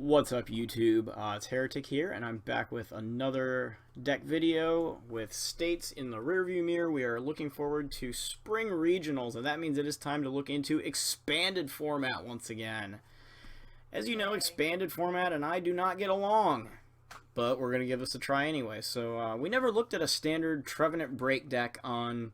What's up YouTube? It's Heretic here, and I'm back with another deck video with states in the rearview mirror. We are looking forward to spring regionals, and that means it is time to look into expanded format once again. As you know, expanded format and I do not get along, but we're going to give this a try anyway. So we never looked at a standard Trevenant BREAK deck on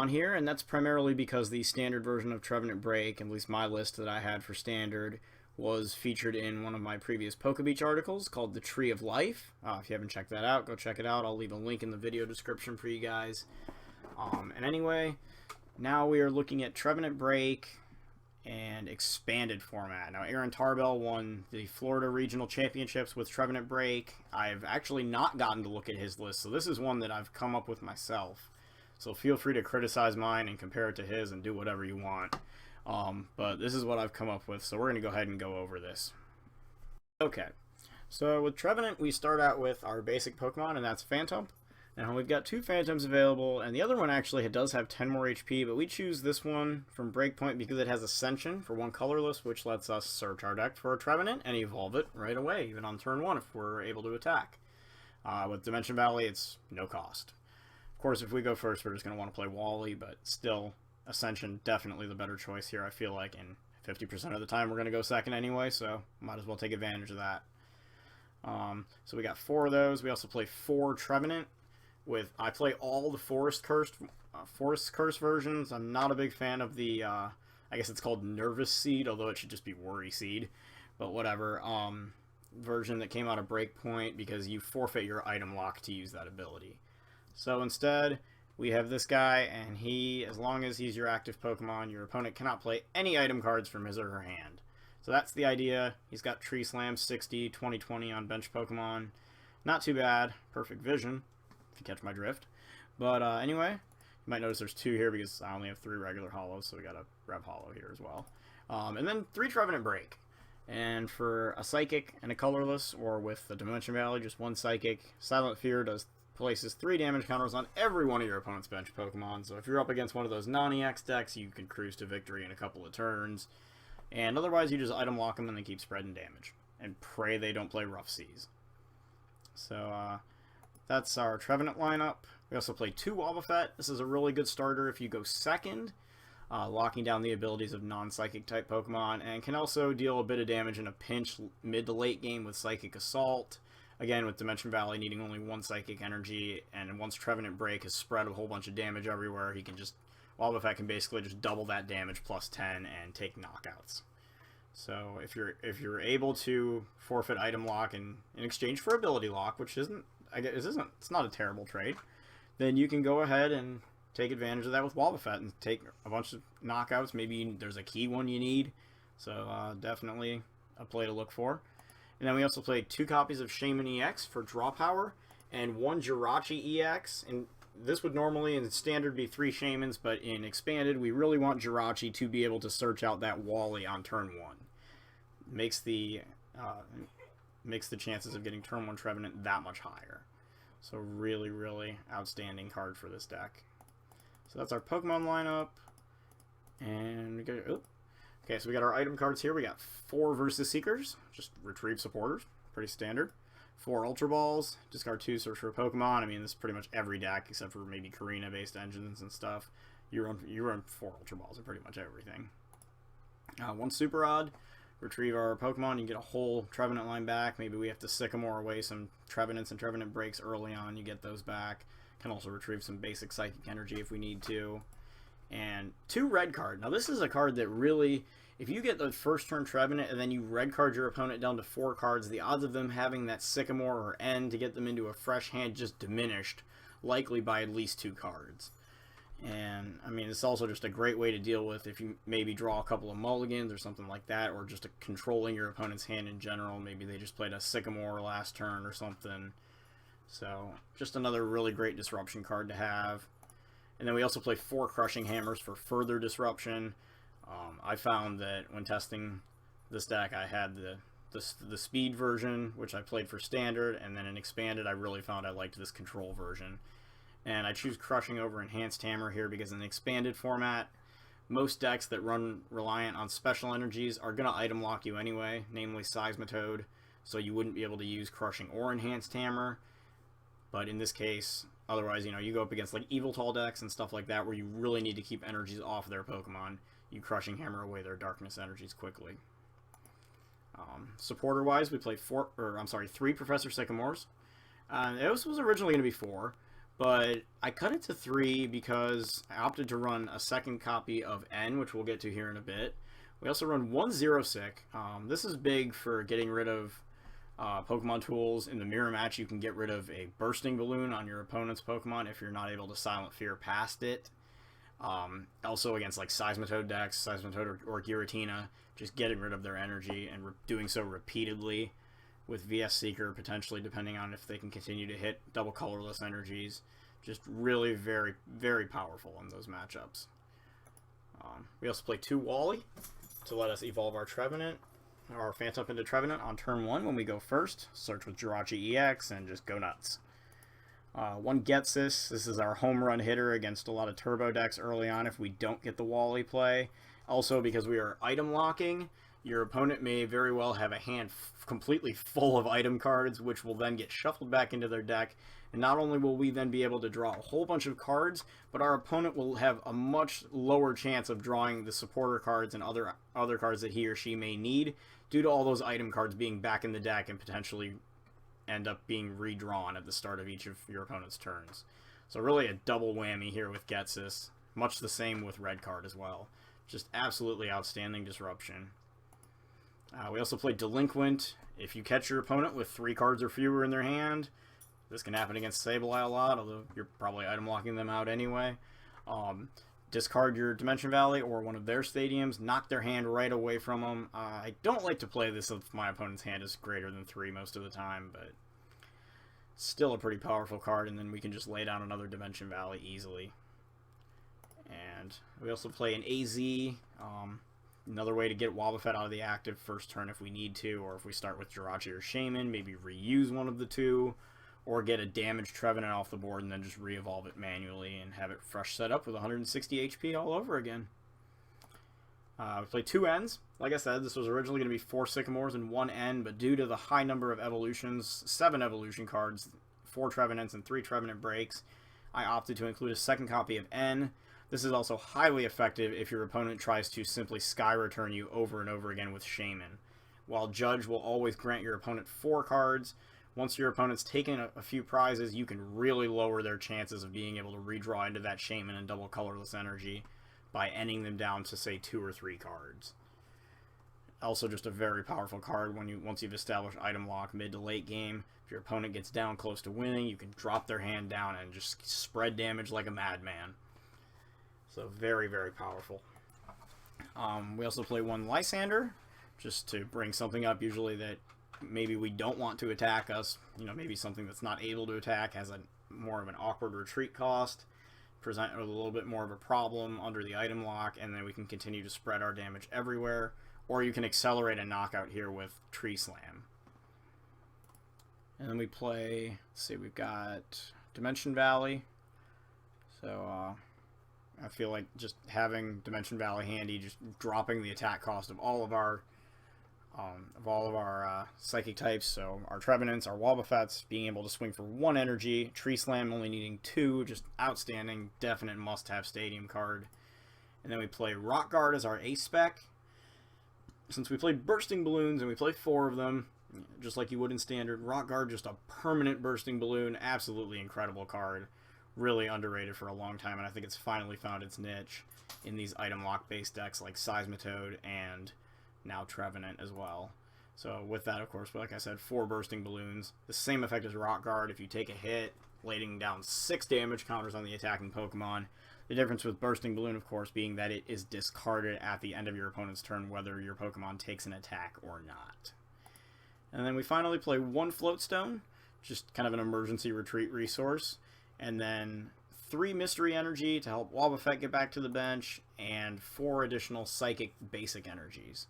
here, and that's primarily because the standard version of Trevenant BREAK, at least my list that I had for standard, was featured in one of my previous PokeBeach articles called The Tree of Life. If you haven't checked that out, go check it out. I'll leave a link in the video description for you guys. And anyway, now we are looking at Trevenant BREAK and expanded format. Now, Aaron Tarbell won the Florida Regional Championships with Trevenant BREAK. I've actually not gotten to look at his list, so this is one that I've come up with myself. So feel free to criticize mine and compare it to his and do whatever you want. But this is what I've come up with, so we're going to go ahead and go over this. Okay, so with Trevenant, we start out with our basic Pokemon, and that's Phantom. Now, we've got two Phantoms available, and the other one actually does have 10 more HP, but we choose this one from Breakpoint because it has Ascension for one colorless, which lets us search our deck for a Trevenant and evolve it right away, even on turn 1 if we're able to attack. With Dimension Valley, it's no cost. Of course, if we go first, we're just going to want to play Wally, but still, Ascension definitely the better choice here, I feel like, and 50% of the time we're going to go second anyway, so might as well take advantage of that. So we got 4 of those. We also play 4 Trevenant. I play all the Forest Curse versions. I'm not a big fan of the, I guess it's called Nervous Seed, although it should just be Worry Seed, but whatever, version that came out of Breakpoint because you forfeit your item lock to use that ability. So instead, we have this guy, and he, as long as he's your active Pokemon, your opponent cannot play any item cards from his or her hand. So that's the idea. He's got Tree Slam 60, 20/20 on bench Pokemon. Not too bad. Perfect Vision, if you catch my drift. But anyway, you might notice there's 2 here because I only have 3 regular Hollows, so we got a Rev Hollow here as well. And then 3 Trevenant BREAK. And for a Psychic and a colorless, or with the Dimension Valley, just 1 Psychic, Silent Fear places 3 damage counters on every one of your opponent's bench Pokemon. So if you're up against one of those non-EX decks, you can cruise to victory in a couple of turns. And otherwise, you just item lock them and they keep spreading damage. And pray they don't play Rough Seas. So that's our Trevenant lineup. We also play 2 Wobbuffet. This is a really good starter if you go second, locking down the abilities of non-Psychic type Pokemon, and can also deal a bit of damage in a pinch mid to late game with Psychic Assault. Again, with Dimension Valley needing only 1 Psychic Energy, and once Trevenant BREAK has spread a whole bunch of damage everywhere, he can just, Wobbuffet can basically just double that damage plus 10 and take knockouts. So if you're able to forfeit item lock in exchange for ability lock, which isn't, I guess it's not a terrible trade, then you can go ahead and take advantage of that with Wobbuffet and take a bunch of knockouts. Maybe there's a key one you need, so definitely a play to look for. And then we also played 2 copies of Shaman EX for draw power, and 1 Jirachi EX. And this would normally in standard be 3 Shamans, but in expanded we really want Jirachi to be able to search out that Wally on turn 1. Makes the chances of getting turn 1 Trevenant that much higher. So really, really outstanding card for this deck. So that's our Pokemon lineup. And we go. Okay, so we got our item cards here. We got 4 Versus Seekers, just retrieve supporters, pretty standard. 4 Ultra Balls, discard 2, search for a Pokemon. I mean, this is pretty much every deck except for maybe Karina-based engines and stuff. You run 4 Ultra Balls in pretty much everything. 1 Super Odd, retrieve our Pokemon. You can get a whole Trevenant line back. Maybe we have to Sycamore away some Trevenants and Trevenant BREAKs early on. You get those back. Can also retrieve some basic Psychic Energy if we need to. And 2 red card. Now this is a card that really, if you get the first turn Trevenant and then you red card your opponent down to 4 cards, the odds of them having that Sycamore or End to get them into a fresh hand just diminished, likely by at least 2 cards. And I mean, it's also just a great way to deal with if you maybe draw a couple of mulligans or something like that, or just controlling your opponent's hand in general. Maybe they just played a Sycamore last turn or something. So just another really great disruption card to have. And then we also play 4 Crushing Hammers for further disruption. I found that when testing this deck, I had the speed version, which I played for standard, and then in expanded, I really found I liked this control version. And I choose Crushing over Enhanced Hammer here because in the expanded format, most decks that run reliant on special energies are going to item lock you anyway, namely Seismitoad. so you wouldn't be able to use Crushing or Enhanced Hammer. But in this case, otherwise, you know, you go up against like Yveltal decks and stuff like that where you really need to keep energies off their Pokemon. You Crushing Hammer away their Darkness energies quickly. Supporter-wise, we play 3 Professor Sycamores. This was originally going to be 4, but I cut it to 3 because I opted to run a second copy of N, which we'll get to here in a bit. We also run 1 Xerosic. This is big for getting rid of Pokemon tools. In the mirror match, you can get rid of a Bursting Balloon on your opponent's Pokemon if you're not able to Silent Fear past it. Also against like Seismitoad decks, Seismitoad or Giratina, just getting rid of their energy and doing so repeatedly with VS Seeker, potentially, depending on if they can continue to hit double colorless energies. Just really very, very powerful in those matchups. We also play 2 Wally to let us evolve our Trevenant, our Phantump into Trevenant on turn 1 when we go first. Search with Jirachi EX and just go nuts. 1 Getsis. This is our home run hitter against a lot of turbo decks early on if we don't get the Wally play. Also, because we are item locking, your opponent may very well have a hand completely full of item cards, which will then get shuffled back into their deck. And not only will we then be able to draw a whole bunch of cards, but our opponent will have a much lower chance of drawing the supporter cards and other cards that he or she may need due to all those item cards being back in the deck and potentially end up being redrawn at the start of each of your opponent's turns. So really a double whammy here with Getsis. Much the same with red card as well. Just absolutely outstanding disruption. We also play Delinquent. If you catch your opponent with 3 cards or fewer in their hand, this can happen against Sableye a lot, although you're probably item locking them out anyway. Discard your Dimension Valley or one of their stadiums, knock their hand right away from them. I don't like to play this if my opponent's hand is greater than 3 most of the time, but still a pretty powerful card, and then we can just lay down another Dimension Valley easily. And we also play an AZ, another way to get Wobbuffet out of the active first turn if we need to, or if we start with Jirachi or Shaman, maybe reuse one of the 2, or get a damaged Trevenant off the board and then just re-evolve it manually and have it fresh set up with 160 HP all over again. We play 2 Ns. Like I said, this was originally going to be 4 Sycamores and 1 N, but due to the high number of evolutions, 7 evolution cards, 4 Trevenants and 3 Trevenant breaks, I opted to include a second copy of N. This is also highly effective if your opponent tries to simply Sky Return you over and over again with Shaman. While Judge will always grant your opponent 4 cards, once your opponent's taken a few prizes, you can really lower their chances of being able to redraw into that Shaman and double colorless energy by ending them down to, say, 2 or 3 cards. Also just a very powerful card once you've established item lock mid to late game. If your opponent gets down close to winning, you can drop their hand down and just spread damage like a madman. So very, very powerful. We also play 1 Lysander, just to bring something up usually that maybe we don't want to attack us. You know, maybe something that's not able to attack has more of an awkward retreat cost, present with a little bit more of a problem under the item lock, and then we can continue to spread our damage everywhere. Or you can accelerate a knockout here with Tree Slam. And then we play, let's see, we've got Dimension Valley. So, I feel like just having Dimension Valley handy, just dropping the attack cost of all of our psychic types. So our Trevenants, our Wobbuffets, being able to swing for 1 energy, Tree Slam only needing 2, just outstanding, definite must-have stadium card. And then we play Rock Guard as our ace spec. Since we played Bursting Balloons and we play 4 of them, just like you would in Standard, Rock Guard, just a permanent Bursting Balloon, absolutely incredible card. Really underrated for a long time, and I think it's finally found its niche in these item lock based decks like Seismitoad and now Trevenant as well. So with that, of course, like I said, 4 Bursting Balloons. The same effect as Rock Guard. If you take a hit, laying down 6 damage counters on the attacking Pokemon. The difference with Bursting Balloon, of course, being that it is discarded at the end of your opponent's turn, whether your Pokemon takes an attack or not. And then we finally play 1 Floatstone, just kind of an emergency retreat resource. And then 3 Mystery Energy to help Wobbuffet get back to the bench, and 4 additional Psychic basic energies.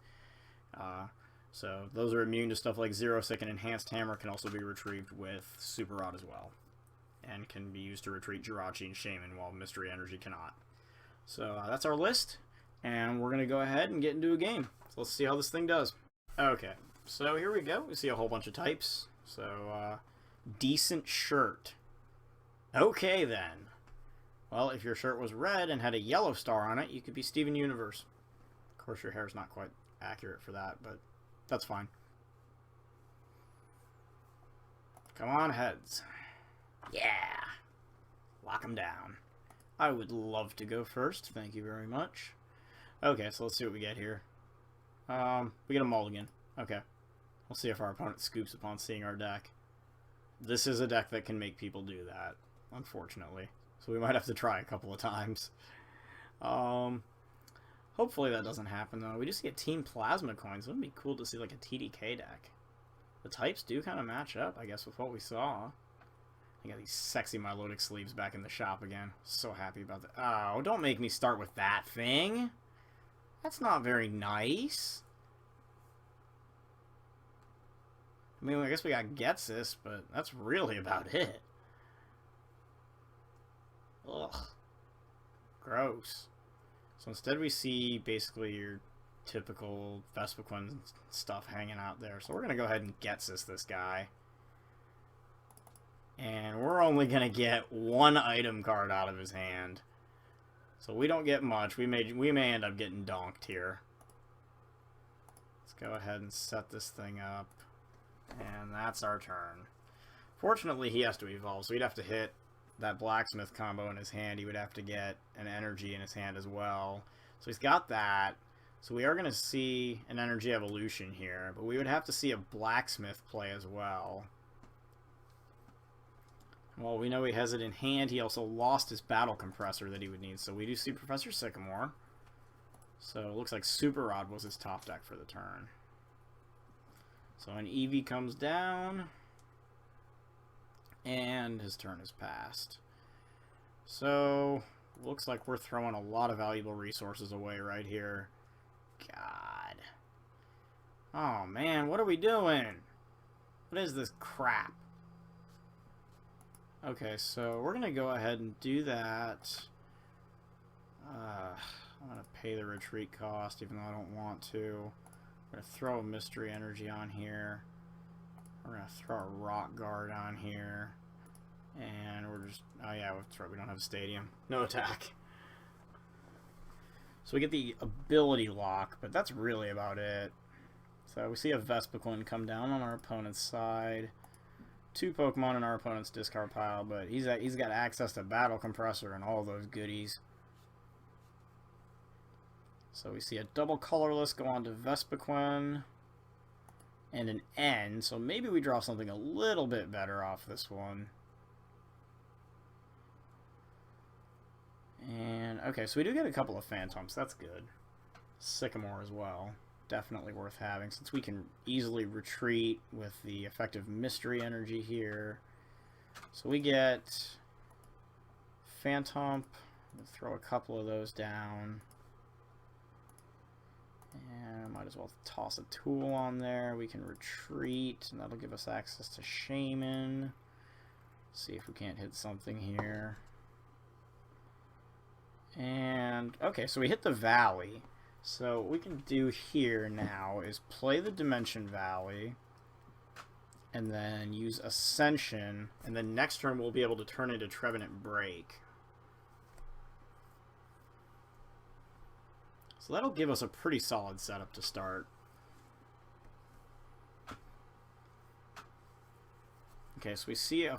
So those are immune to stuff like Xerosic, and Enhanced Hammer can also be retrieved with Super Rod as well. And can be used to retreat Jirachi and Shaman, while Mystery Energy cannot. So that's our list, and we're going to go ahead and get into a game. So let's see how this thing does. Okay, so here we go. We see a whole bunch of types. So, decent shirt. Okay, then. Well, if your shirt was red and had a yellow star on it, you could be Steven Universe. Of course, your hair's not quite accurate for that, but that's fine. Come on, heads. Yeah. Lock them down. I would love to go first. Thank you very much. Okay, so let's see what we get here. We get a mulligan. Okay. We'll see if our opponent scoops upon seeing our deck. This is a deck that can make people do that, unfortunately. So we might have to try a couple of times. Hopefully that doesn't happen, though. We just get Team Plasma coins. It would be cool to see, like, a TDK deck. The types do kind of match up, I guess, with what we saw. I got these sexy Milotic sleeves back in the shop again. So happy about that. Oh, don't make me start with that thing. That's not very nice. I mean, I guess we got Getsis, but that's really about it. Ugh. Gross. So instead we see basically your typical Vespiquen stuff hanging out there. So we're going to go ahead and Getsis this guy. And we're only going to get one item card out of his hand. So we don't get much. We may end up getting donked here. Let's go ahead and set this thing up. And that's our turn. Fortunately, he has to evolve, so he'd have to hit that blacksmith combo in his hand. He would have to get an energy in his hand as well. So he's got that. So we are going to see an energy evolution here, but we would have to see a blacksmith play as well. Well, we know he has it in hand. He also lost his battle compressor that he would need. So we do see Professor Sycamore. So it looks like Super Rod was his top deck for the turn. So an Eevee comes down. And his turn is passed. So looks like we're throwing a lot of valuable resources away right here. God. Oh man, what are we doing? What is this crap? Okay, so we're going to go ahead and do that. I'm going to pay the retreat cost, even though I don't want to. I'm going to throw a Mystery Energy on here. We're going to throw a Rock Guard on here. And we're just... Oh yeah, that's right, we don't have a stadium. No attack. So we get the ability lock, but that's really about it. So we see a Vespiquen come down on our opponent's side. 2 Pokemon in our opponent's discard pile, but he's got access to Battle Compressor and all those goodies. So we see a double colorless go on to Vespiquen and an N, so maybe we draw something a little bit better off this one. And, okay, so we do get a couple of Phantoms, that's good. Sycamore as well. Definitely worth having, since we can easily retreat with the effective Mystery Energy here. So we get Phantom. We'll throw a couple of those down. And I might as well toss a tool on there. We can retreat, and that'll give us access to Shaman. See if we can't hit something here. And, okay, so we hit the Valley. So what we can do here now is play the Dimension Valley and then use Ascension, and then next turn we'll be able to turn into Trevenant BREAK. So that'll give us a pretty solid setup to start. Okay, so we see a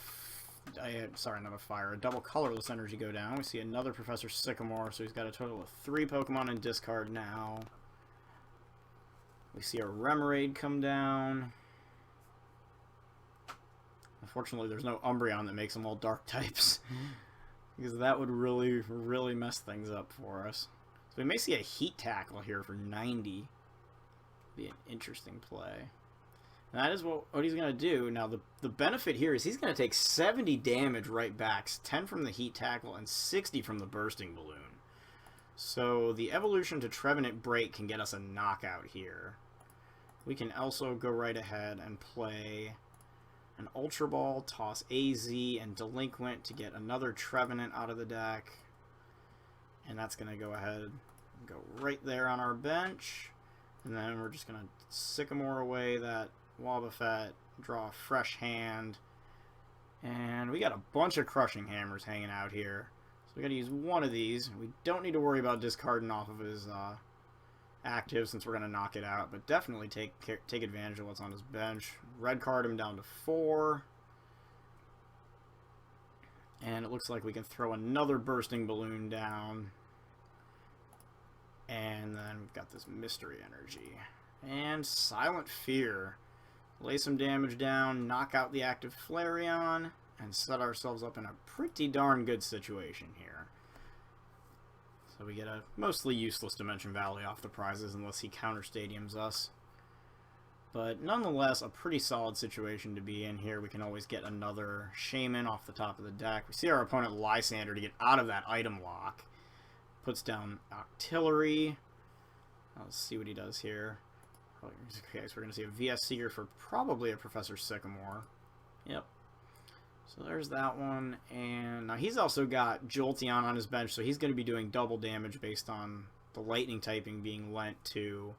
double colorless energy go down. We see another Professor Sycamore, so he's got a total of 3 Pokemon in discard now. We see a Remoraid come down. Unfortunately, there's no Umbreon that makes them all dark types. Because that would really, really mess things up for us. So we may see a Heat Tackle here for 90. Be an interesting play. And that is what he's going to do. Now, the benefit here is he's going to take 70 damage right back, 10 from the Heat Tackle and 60 from the Bursting Balloon. So the evolution to Trevenant BREAK can get us a knockout here. We can also go right ahead and play an Ultra Ball, toss AZ and Delinquent to get another Trevenant out of the deck. And that's going to go ahead and go right there on our bench. And then we're just going to Sycamore away that Wobbuffet, draw a fresh hand. And we got a bunch of Crushing Hammers hanging out here. So we got to use one of these. We don't need to worry about discarding off of his active since we're going to knock it out. But definitely take advantage of what's on his bench. Red card him down to 4. And it looks like we can throw another Bursting Balloon down. And then we've got this Mystery Energy. And Silent Fear. Lay some damage down, knock out the active Flareon, and set ourselves up in a pretty darn good situation here. So we get a mostly useless Dimension Valley off the prizes unless he counter stadiums us. But nonetheless, a pretty solid situation to be in here. We can always get another Shaman off the top of the deck. We see our opponent Lysander to get out of that item lock. Puts down Octillery. Let's see what he does here. Okay, so we're going to see a VS Seeker for probably a Professor Sycamore. Yep. So there's that one. And now he's also got Jolteon on his bench, so he's going to be doing double damage based on the lightning typing being lent to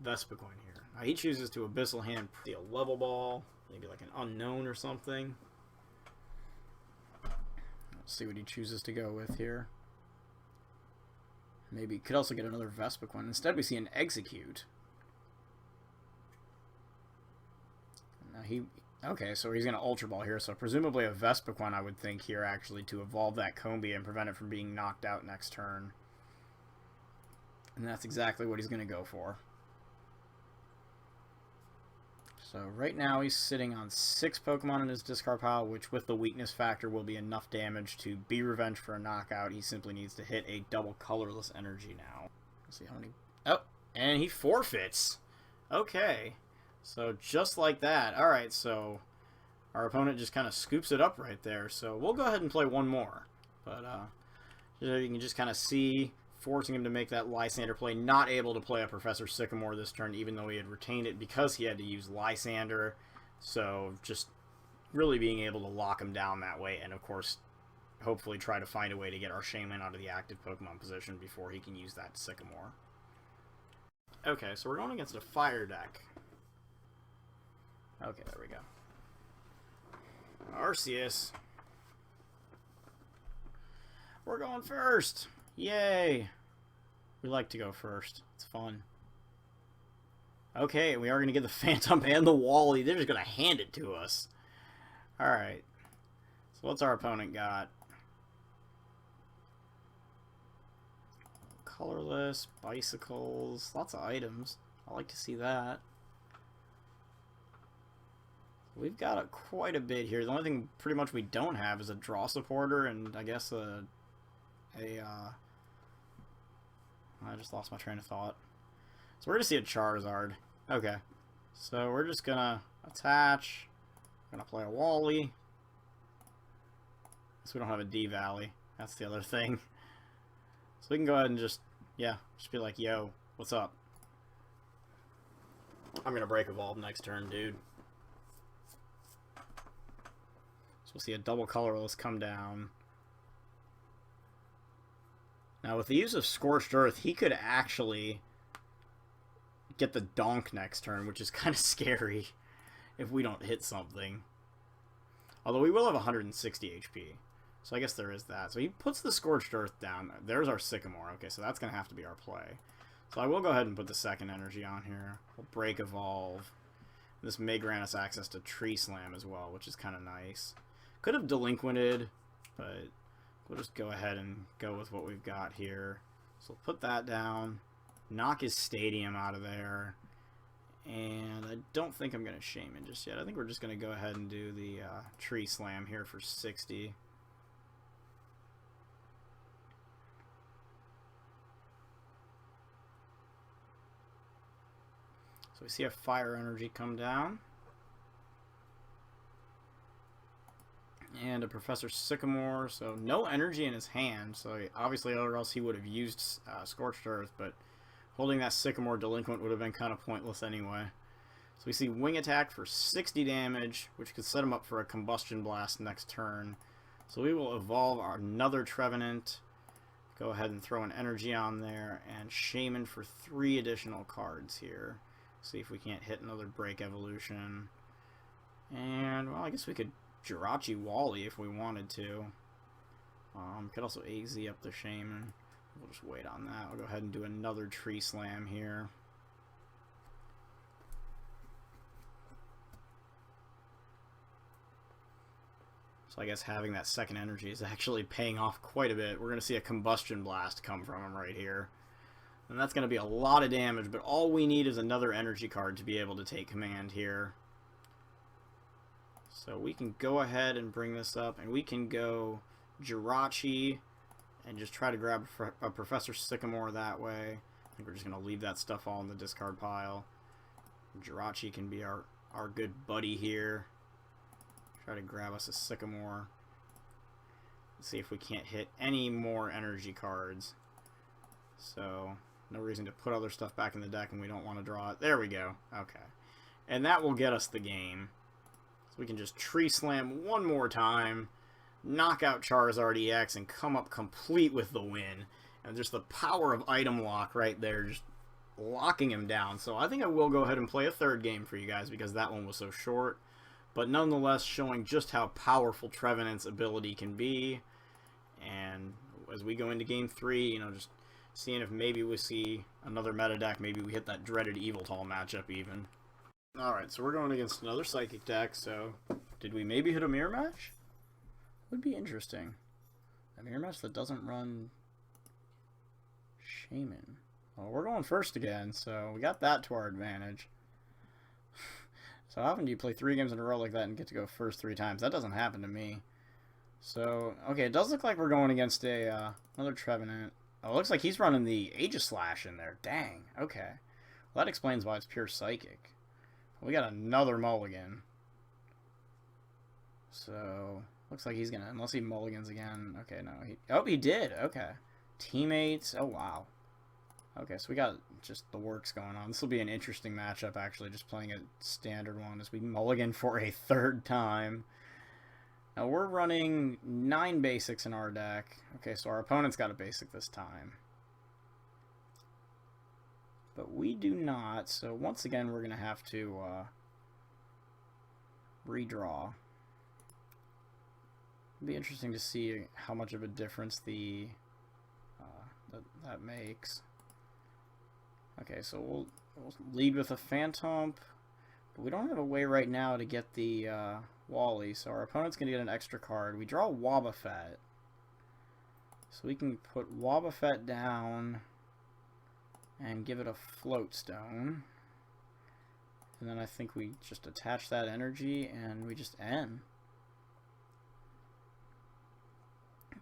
Vespiquen here. Now he chooses to Abyssal Hand a level ball, maybe like an Unknown or something. Let's see what he chooses to go with here. Maybe could also get another Vespiquen. Instead we see an Execute. Okay, so he's going to Ultra Ball here, so presumably a Vespiquen I would think here actually to evolve that Combee and prevent it from being knocked out next turn. And that's exactly what he's going to go for. So right now he's sitting on 6 Pokemon in his discard pile, which with the weakness factor will be enough damage to be revenge for a knockout. He simply needs to hit a double colorless energy now. Let's see how many... Oh, and he forfeits. Okay. So just like that. Alright, so our opponent just kind of scoops it up right there. So we'll go ahead and play one more. But you can just kind of see, forcing him to make that Lysander play. Not able to play a Professor Sycamore this turn, even though he had retained it because he had to use Lysander. So just really being able to lock him down that way. And of course, hopefully try to find a way to get our Shaman out of the active Pokemon position before he can use that Sycamore. Okay, so we're going against a fire deck. Okay, there we go. Arceus. We're going first. Yay. We like to go first. It's fun. Okay, we are going to get the Phantom and the Wally. They're just going to hand it to us. Alright. So what's our opponent got? Colorless, bicycles, lots of items. I like to see that. We've got quite a bit here. The only thing pretty much we don't have is a draw supporter and I guess I just lost my train of thought. So we're going to see a Charizard. Okay. So we're just going to attach. Going to play a Wally. So we don't have a D-Valley. That's the other thing. So we can go ahead and just be like, yo, what's up? I'm going to Break Evolve next turn, dude. So we'll see a double colorless come down. Now with the use of Scorched Earth, he could actually get the Donk next turn, which is kind of scary if we don't hit something. Although we will have 160 HP. So I guess there is that. So he puts the Scorched Earth down. There's our Sycamore. Okay, so that's going to have to be our play. So I will go ahead and put the second energy on here. We'll Break Evolve. This may grant us access to Tree Slam as well, which is kind of nice. Could have Delinquented, but we'll just go ahead and go with what we've got here. So we'll put that down. Knock his Stadium out of there. And I don't think I'm going to Shaman just yet. I think we're just going to go ahead and do the Tree Slam here for 60. So we see a Fire Energy come down. And a Professor Sycamore, so no energy in his hand, so obviously or else he would have used Scorched Earth, but holding that Sycamore Delinquent would have been kind of pointless anyway. So we see Wing Attack for 60 damage, which could set him up for a Combustion Blast next turn. So we will evolve another Trevenant, Go ahead and throw an energy on there, and Shaman for 3 additional cards here. See if we can't hit another break evolution. And, well, I guess we could Jirachi Wally if we wanted to. Could also AZ up the Shaman. We'll just wait on that. I'll go ahead and do another Tree Slam here. So I guess having that second energy is actually paying off quite a bit. We're going to see a Combustion Blast come from him right here. And that's going to be a lot of damage, but all we need is another energy card to be able to take command here. So we can go ahead and bring this up, and we can go Jirachi and just try to grab a Professor Sycamore that way. I think we're just going to leave that stuff all in the discard pile. Jirachi can be our good buddy here. Try to grab us a Sycamore. Let's see if we can't hit any more energy cards. So, no reason to put other stuff back in the deck and we don't want to draw it. There we go. Okay. And that will get us the game. So we can just Tree Slam one more time, knock out Charizard EX, and come up complete with the win. And just the power of item lock right there, just locking him down. So I think I will go ahead and play a third game for you guys because that one was so short. But nonetheless, showing just how powerful Trevenant's ability can be. And as we go into Game 3, you know, just seeing if maybe we see another meta deck. Maybe we hit that dreaded Eviltal matchup even. Alright, so we're going against another Psychic deck. So, did we maybe hit a Mirror Match? Would be interesting. A Mirror Match that doesn't run Shaman. Well, we're going first again, so we got that to our advantage. So how often do you play 3 games in a row like that and get to go first 3 times? That doesn't happen to me. So, okay, it does look like we're going against another Trevenant. Oh, it looks like he's running the Aegislash in there. Dang, okay. Well, that explains why it's pure Psychic. We got another Mulligan. So, looks like he's gonna, unless he mulligans again. Okay, no, he did, okay. Teammates, oh wow. Okay, so we got just the works going on. This will be an interesting matchup, actually, just playing a standard one as we mulligan for a 3rd time. Now, we're running 9 basics in our deck. Okay, so our opponent's got a basic this time. But we do not, so once again, we're going to have to redraw. It'll be interesting to see how much of a difference that makes. Okay, so we'll lead with a Phantomp, but we don't have a way right now to get the Wally, so our opponent's going to get an extra card. We draw Wobbuffet, so we can put Wobbuffet down and give it a Float Stone, and then I think we just attach that energy and we just end.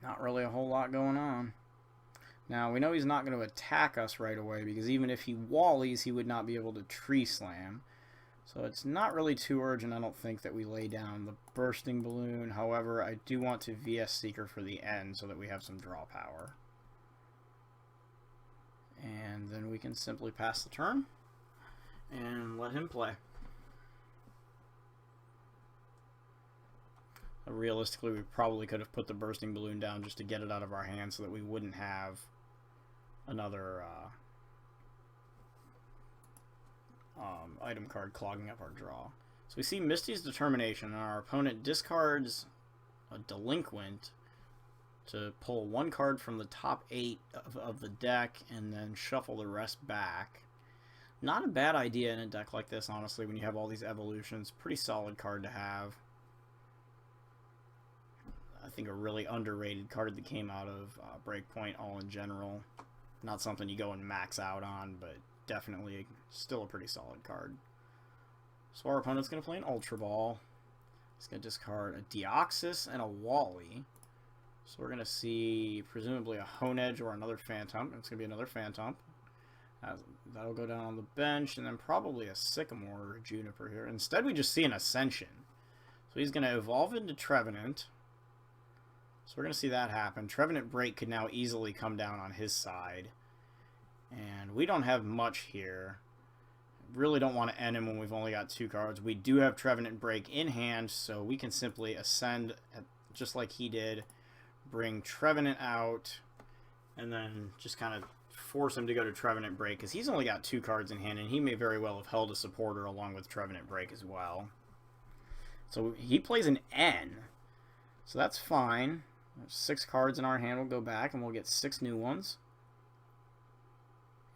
Not really a whole lot going on. Now, we know he's not going to attack us right away, because even if he wallies, he would not be able to Tree Slam. So it's not really too urgent, I don't think, that we lay down the Bursting Balloon. However, I do want to VS Seeker for the end, so that we have some draw power. And then we can simply pass the turn, and let him play. Realistically, we probably could have put the Bursting Balloon down just to get it out of our hands so that we wouldn't have another item card clogging up our draw. So we see Misty's Determination, and our opponent discards a Delinquent to pull 1 card from the top 8 of the deck and then shuffle the rest back. Not a bad idea in a deck like this, honestly, when you have all these evolutions. Pretty solid card to have. I think a really underrated card that came out of Breakpoint all in general. Not something you go and max out on, but definitely still a pretty solid card. So our opponent's going to play an Ultra Ball. He's going to discard a Deoxys and a Wally. So we're going to see presumably a Honedge or another Phantom. It's going to be another Phantom. That'll go down on the bench, and then probably a Sycamore or a Juniper here. Instead, we just see an Ascension. So he's going to evolve into Trevenant. So we're going to see that happen. Trevenant Break could now easily come down on his side. And we don't have much here. Really don't want to end him when we've only got 2 cards. We do have Trevenant Break in hand, so we can simply ascend just like he did. Bring Trevenant out. and then just kind of force him to go to Trevenant Break, because he's only got 2 cards in hand, and he may very well have held a supporter along with Trevenant Break as well. So he plays an N, so that's fine. There's 6 cards in our hand. We'll go back, and we'll get 6 new ones.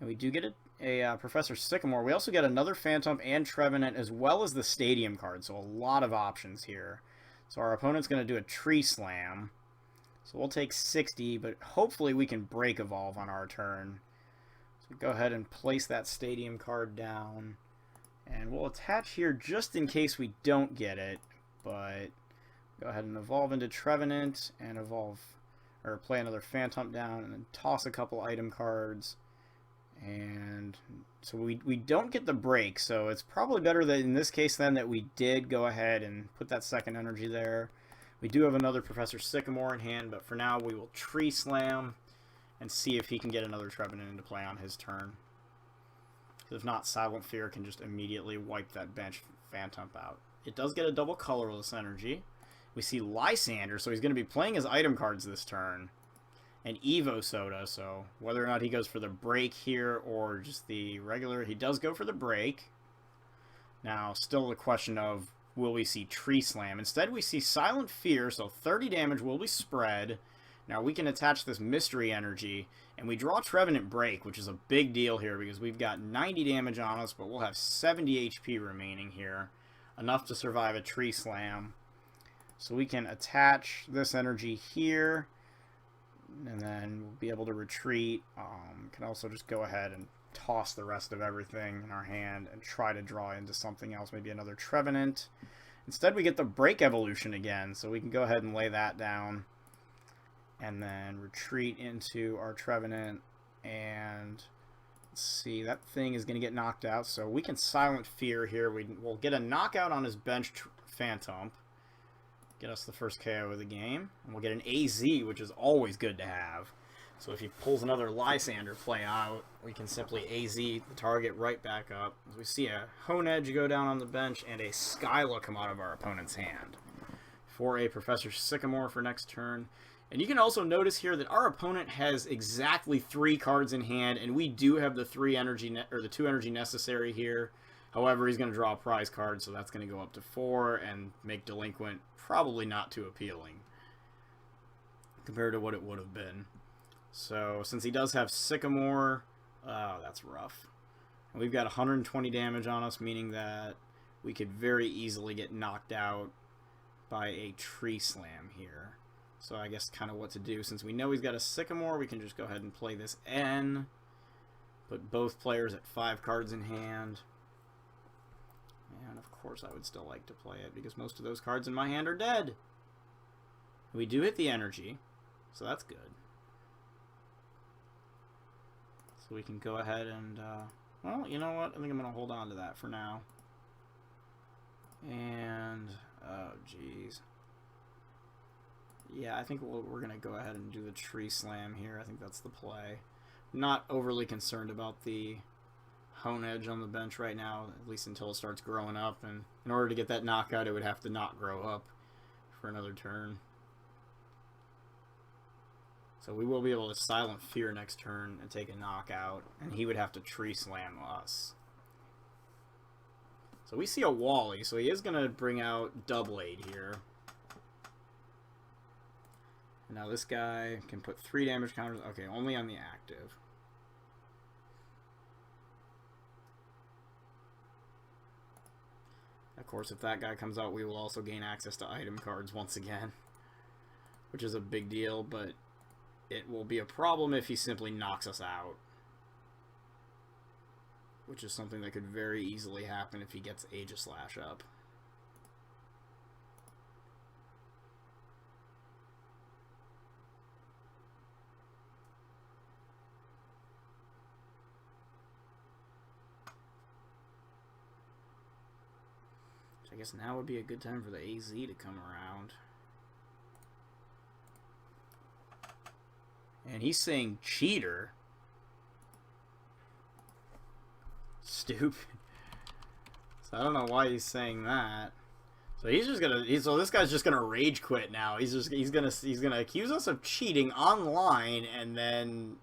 And we do get a Professor Sycamore. We also get another Phantom and Trevenant, as well as the Stadium card, so a lot of options here. So our opponent's going to do a Tree Slam. So we'll take 60, but hopefully we can Break Evolve on our turn. So go ahead and place that Stadium card down. And we'll attach here just in case we don't get it. But go ahead and evolve into Trevenant and evolve, or play another Phantom down and then toss a couple item cards. And so we don't get the break, so it's probably better that in this case then that we did go ahead and put that second energy there. We do have another Professor Sycamore in hand, but for now we will Tree Slam and see if he can get another Trevenant into play on his turn. If not, Silent Fear can just immediately wipe that bench Phantom out. It does get a double colorless energy. We see Lysander, so he's going to be playing his item cards this turn. And Evo Soda, so whether or not he goes for the break here or just the regular, he does go for the break. Now, still the question of, will we see Tree Slam? Instead, we see Silent Fear, so 30 damage will be spread. Now, we can attach this Mystery Energy, and we draw Trevenant Break, which is a big deal here because we've got 90 damage on us, but we'll have 70 HP remaining here, enough to survive a Tree Slam. So we can attach this energy here, and then we'll be able to retreat. Can also just go ahead and toss the rest of everything in our hand and try to draw into something else, maybe another Trevenant. Instead, we get the Break Evolution again, so we can go ahead and lay that down and then retreat into our Trevenant. And let's see, that thing is going to get knocked out, so we can Silent Fear here. We'll get a knockout on his bench Phantom, get us the first KO of the game, and we'll get an AZ, which is always good to have. So if he pulls another Lysander play out, we can simply AZ the target right back up. As we see a Honedge go down on the bench and a Skyla come out of our opponent's hand for a Professor Sycamore for next turn. And you can also notice here that our opponent has exactly 3 cards in hand, and we do have the 2 energy necessary here. However, he's going to draw a prize card, so that's going to go up to 4 and make Delinquent probably not too appealing compared to what it would have been. So, since he does have Sycamore, that's rough. And we've got 120 damage on us, meaning that we could very easily get knocked out by a Tree Slam here. So I guess kind of what to do. Since we know he's got a Sycamore, we can just go ahead and play this N. Put both players at 5 cards in hand. And of course I would still like to play it because most of those cards in my hand are dead. We do hit the energy, so that's good. So we can go ahead and, well, you know what? I think I'm going to hold on to that for now. And, oh, jeez. Yeah, I think we're going to go ahead and do the Tree Slam here. I think that's the play. Not overly concerned about the Honedge on the bench right now, at least until it starts growing up. And in order to get that knockout, it would have to not grow up for another turn. So we will be able to Silent Fear next turn and take a knockout, and he would have to Tree Slam us. So we see a Wally, so he is going to bring out Doublade here. Now this guy can put 3 damage counters. Okay, only on the active. Of course, if that guy comes out, we will also gain access to item cards once again, which is a big deal, but it will be a problem if he simply knocks us out, which is something that could very easily happen if he gets Aegislash up. I guess now would be a good time for the AZ to come around. And he's saying cheater. Stupid. So I don't know why he's saying that. So he's just gonna. So this guy's just gonna rage quit now. He's gonna accuse us of cheating online, and then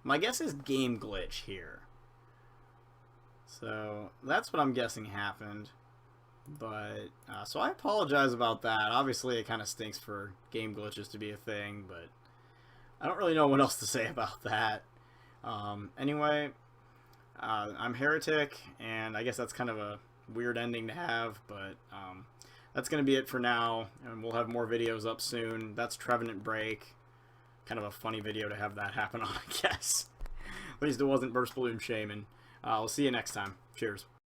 my guess is game glitch here. So that's what I'm guessing happened. But so I apologize about that. Obviously, it kind of stinks for game glitches to be a thing, but I don't really know what else to say about that. Anyway, I'm Heretic, and I guess that's kind of a weird ending to have, but that's going to be it for now, and we'll have more videos up soon. That's Trevenant BREAK. Kind of a funny video to have that happen on, I guess. At least it wasn't Burst Balloon Shaman. We'll see you next time. Cheers.